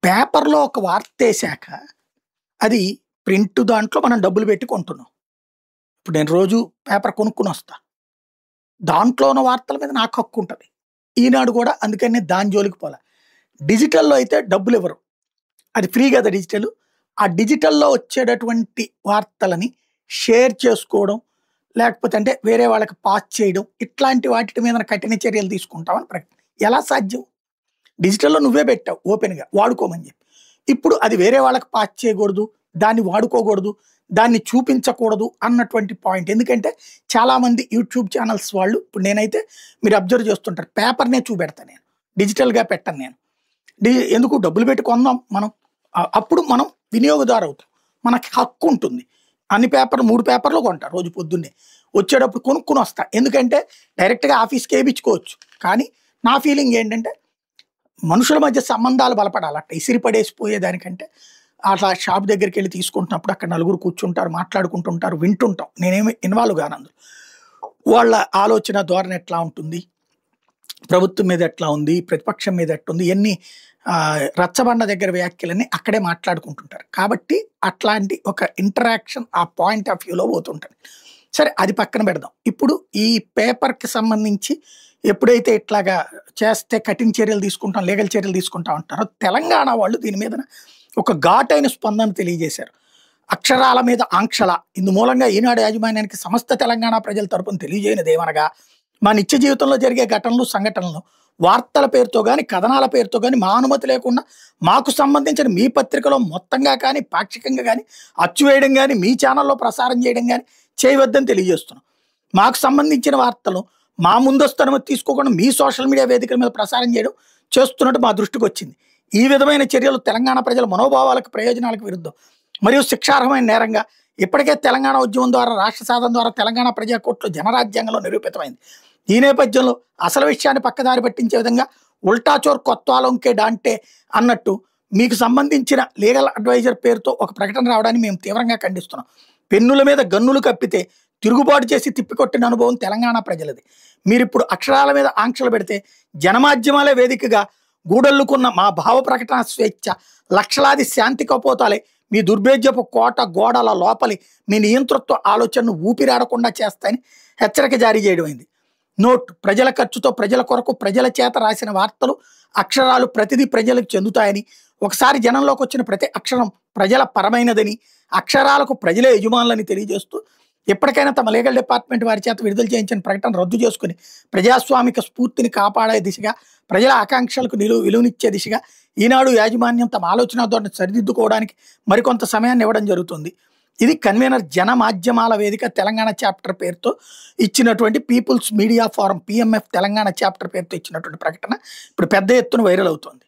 పేపర్‌లో ఒక వార్తేశాక, అది ప్రింట్ దాంట్లో మనం డబ్బులు పెట్టి కొంటున్నాం. ఇప్పుడు నేను రోజు పేపర్ కొనుక్కొనొస్తా. దాంట్లో ఉన్న వార్తల మీద నాకు హక్కుంటది. ఈనాడు గూడా అందుకని దాని జోలికి పోలా. డిజిటల్‌లో అయితే డబ్బులివ్వరు. అది ఫ్రీ గదా డిజిటలు. ఆ డిజిటల్‌లో వచ్చేటటువంటి వార్తలని షేర్ చేసుకోవడం, లేకపోతే అంటే వేరే వాళ్ళకి పాస్ చేయడం, ఇట్లాంటి వాటిటి మీదన కఠిన చర్యలు తీసుకుంటామని ఎలా సాధ్యం? డిజిటల్‌లో నువ్వే పెట్టావు ఓపెన్‌గా వాడుకోమని చెప్పి. ఇప్పుడు అది వేరే వాళ్ళకి పాస్ చేయకూడదు, దాన్ని వాడుకోకూడదు, దాన్ని చూపించకూడదు అన్నటువంటి పాయింట్. ఎందుకంటే చాలామంది యూట్యూబ్ ఛానల్స్ వాళ్ళు ఇప్పుడు నేనైతే మీరు అబ్జర్వ్ చేస్తుంటారు. పేపర్‌నే చూపెడతా నేను. డిజిటల్‌గా పెట్టను నేను. ఎందుకు డబ్బులు పెట్టి కొందాం మనం. అప్పుడు మనం వినియోగదారు అవుతాం. మనకి హక్కు ఉంటుంది. అన్ని పేపర్లు 3 పేపర్లు కొంటా రోజు పొద్దున్నే. వచ్చేటప్పుడు కొనుక్కొని వస్తా. ఎందుకంటే డైరెక్ట్‌గా ఆఫీస్‌కి ఏపించుకోవచ్చు. కానీ నా ఫీలింగ్ ఏంటంటే మనుషుల మధ్య సంబంధాలు బలపడాలి. అట్లా ఇసిరి పడేసిపోయేదానికంటే అట్లా షాప్ దగ్గరికెళ్ళి తీసుకుంటున్నప్పుడు అక్కడ నలుగురు కూర్చుంటారు, మాట్లాడుకుంటుంటారు, వింటుంటాం. నేనేమి ఇన్వాల్వ్ గాను అందులో. వాళ్ళ ఆలోచన ధోరణి ఎట్లా ఉంటుంది? ప్రభుత్వం మీద ఎట్లా ఉంది? ప్రతిపక్షం మీద ఎట్టుంది? ఇయన్నీ రచ్చబండ దగ్గర వ్యాఖ్యలన్నీ అక్కడే మాట్లాడుకుంటుంటారు. కాబట్టి అట్లాంటి ఒక ఇంటరాక్షన్ ఆ పాయింట్ ఆఫ్ వ్యూలో పోతుంటది. సరే అది పక్కన పెడదాం. ఇప్పుడు ఈ పేపర్‌కి సంబంధించి ఎప్పుడైతే ఇట్లాగా చేస్తే కఠిన చర్యలు తీసుకుంటాం, లీగల్ చర్యలు తీసుకుంటాం అంటారో, తెలంగాణ వాళ్ళు దీని మీదన ఒక ఘాటైన స్పందన తెలియజేశారు. అక్షరాల మీద ఆంక్షల ఇందు మూలంగా ఈనాడు యాజమాన్యానికి సమస్త తెలంగాణ ప్రజల తరపున తెలియజేయనిదేమనగా, మా నిత్య జీవితంలో జరిగే ఘటనలు, సంఘటనలు వార్తల పేరుతో గాని, కథనాల పేరుతో గాని మా అనుమతి లేకుండా మాకు సంబంధించిన మీ పత్రికలో మొత్తంగా కానీ, పాక్షికంగా గాని, అచ్చు వేయడం గాని, మీ ఛానల్‌లో ప్రసారం చేయడం గాని చేయవద్దని తెలియజేస్తున్నాం. మాకు సంబంధించిన వార్తలు మా ముందస్తు అనుమతి తీసుకోకుండా మీ సోషల్ మీడియా వేదికల మీద ప్రసారం చేయడం చేస్తున్నట్టు మా దృష్టికొచ్చింది. ఈ విధమైన చర్యలు తెలంగాణ ప్రజల మనోభావాలకు, ప్రయోజనాలకు విరుద్ధం మరియు శిక్షార్హమైన నేరంగా ఇప్పటికే తెలంగాణ ఉద్యమం ద్వారా, రాష్ట్ర సాధన ద్వారా తెలంగాణ ప్రజా కోర్టులో జనరాజ్యాంగంలో నిరూపితమైంది. ఈ నేపథ్యంలో అసలు విషయాన్ని పక్కదారి పట్టించే విధంగా ఉల్టా చోర్ కొత్వాలొంకే డాంటే అన్నట్టు మీకు సంబంధించిన లీగల్ అడ్వైజర్ పేరుతో ఒక ప్రకటన రావడాన్ని మేము తీవ్రంగా ఖండిస్తున్నాం. పెన్నుల మీద గన్నులు కప్పితే తిరుగుబాటు చేసి తిప్పికొట్టిన అనుభవం తెలంగాణ ప్రజలది. మీరిప్పుడు అక్షరాల మీద ఆంక్షలు పెడితే జనమాధ్యమాలే వేదికగా గూడల్లుకున్న మా భావ ప్రకటన స్వేచ్ఛ, లక్షలాది శాంతి కపోతాలే మీ దుర్భేద్యపు కోట గోడల లోపలి మీ నియంతృత్వ ఆలోచనను ఊపిరాడకుండా చేస్తాయని హెచ్చరిక జారీ చేయడమైంది. నోట్: ప్రజల ఖర్చుతో ప్రజల కొరకు ప్రజల చేత రాసిన వార్తలు, అక్షరాలు ప్రతిదీ ప్రజలకు చెందుతాయని, ఒకసారి జనంలోకి వచ్చిన ప్రతి అక్షరం ప్రజల పరమైనదని, అక్షరాలకు ప్రజలే యజమానులని తెలియజేస్తూ ఎప్పటికైనా తమ లీగల్ డిపార్ట్మెంట్ వారి చేత విడుదల చేయించిన ప్రకటన రద్దు చేసుకుని ప్రజాస్వామిక స్ఫూర్తిని కాపాడే దిశగా, ప్రజల ఆకాంక్షలకు విలువనిచ్చే దిశగా ఈనాడు యాజమాన్యం తమ ఆలోచన ధోరణి సరిదిద్దుకోవడానికి మరికొంత సమయాన్ని ఇవ్వడం జరుగుతుంది. ఇది కన్వీనర్ జన మాధ్యమాల వేదిక తెలంగాణ చాప్టర్ పేరుతో ఇచ్చినటువంటి people's media forum PMF Telangana chapter పేరుతో ఇచ్చినటువంటి ప్రకటన ఇప్పుడు పెద్ద ఎత్తున వైరల్ అవుతుంది.